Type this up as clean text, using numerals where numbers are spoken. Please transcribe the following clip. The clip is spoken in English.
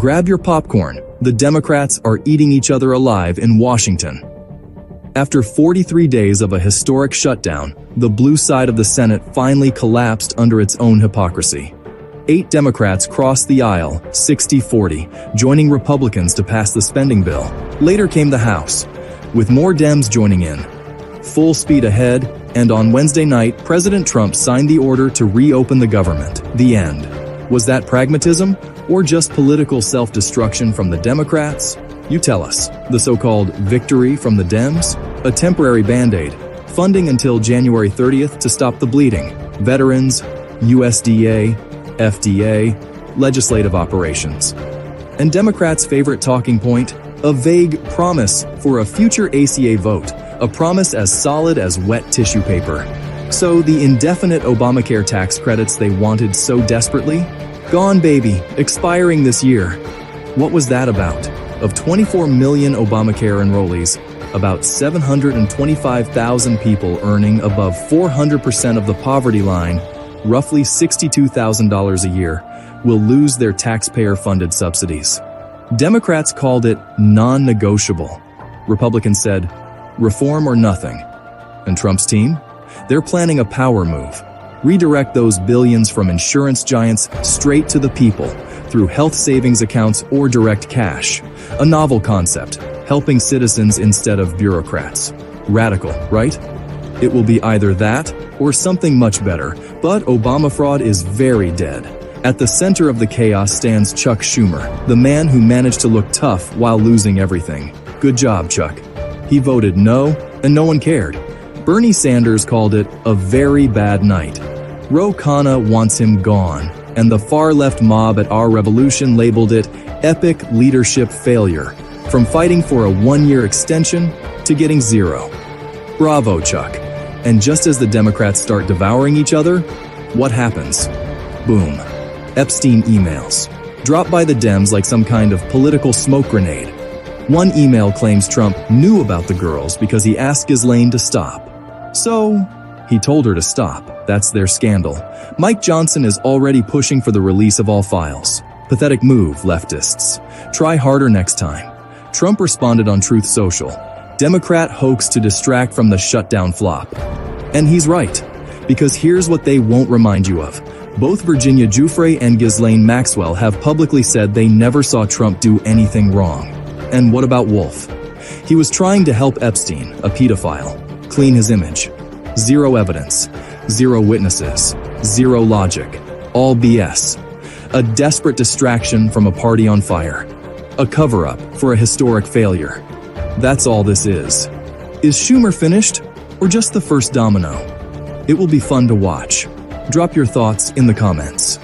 Grab your popcorn. The Democrats are eating each other alive in Washington. After 43 days of a historic shutdown, the blue side of the Senate finally collapsed under its own hypocrisy. 8 Democrats crossed the aisle, 60-40, joining Republicans to pass the spending bill. Later came the House, with more Dems joining in. Full speed ahead, and on Wednesday night, President Trump signed the order to reopen the government. The end. Was that pragmatism, or just political self-destruction from the Democrats? You tell us. The so-called victory from the Dems? A temporary band-aid. Funding until January 30th to stop the bleeding. Veterans, USDA, FDA, legislative operations. And Democrats' favorite talking point? A vague promise for a future ACA vote. A promise as solid as wet tissue paper. So the indefinite Obamacare tax credits they wanted so desperately? Gone, baby. Expiring this year. What was that about? Of 24 million Obamacare enrollees, about 725,000 people earning above 400% of the poverty line, roughly $62,000 a year, will lose their taxpayer-funded subsidies. Democrats called it non-negotiable. Republicans said, reform or nothing. And Trump's team? They're planning a power move. Redirect those billions from insurance giants straight to the people through health savings accounts or direct cash. A novel concept, helping citizens instead of bureaucrats. Radical, right? It will be either that or something much better, but Obama fraud is very dead. At the center of the chaos stands Chuck Schumer, the man who managed to look tough while losing everything. Good job, Chuck. He voted no, and no one cared. Bernie Sanders called it a very bad night. Ro Khanna wants him gone, and the far-left mob at Our Revolution labeled it epic leadership failure, from fighting for a 1-year extension to getting 0. Bravo, Chuck. And just as the Democrats start devouring each other, what happens? Boom. Epstein emails. Dropped by the Dems like some kind of political smoke grenade. One email claims Trump knew about the girls because he asked Ghislaine to stop. So, he told her to stop. That's their scandal. Mike Johnson is already pushing for the release of all files. Pathetic move, leftists. Try harder next time. Trump responded on Truth Social. Democrat hoax to distract from the shutdown flop. And he's right, because here's what they won't remind you of. Both Virginia Giuffre and Ghislaine Maxwell have publicly said they never saw Trump do anything wrong. And what about Wolf? He was trying to help Epstein, a pedophile, clean his image. 0 evidence, 0 witnesses, 0 logic, all BS. A desperate distraction from a party on fire. A cover-up for a historic failure. That's all this is. Is Schumer finished, or just the first domino? It will be fun to watch. Drop your thoughts in the comments.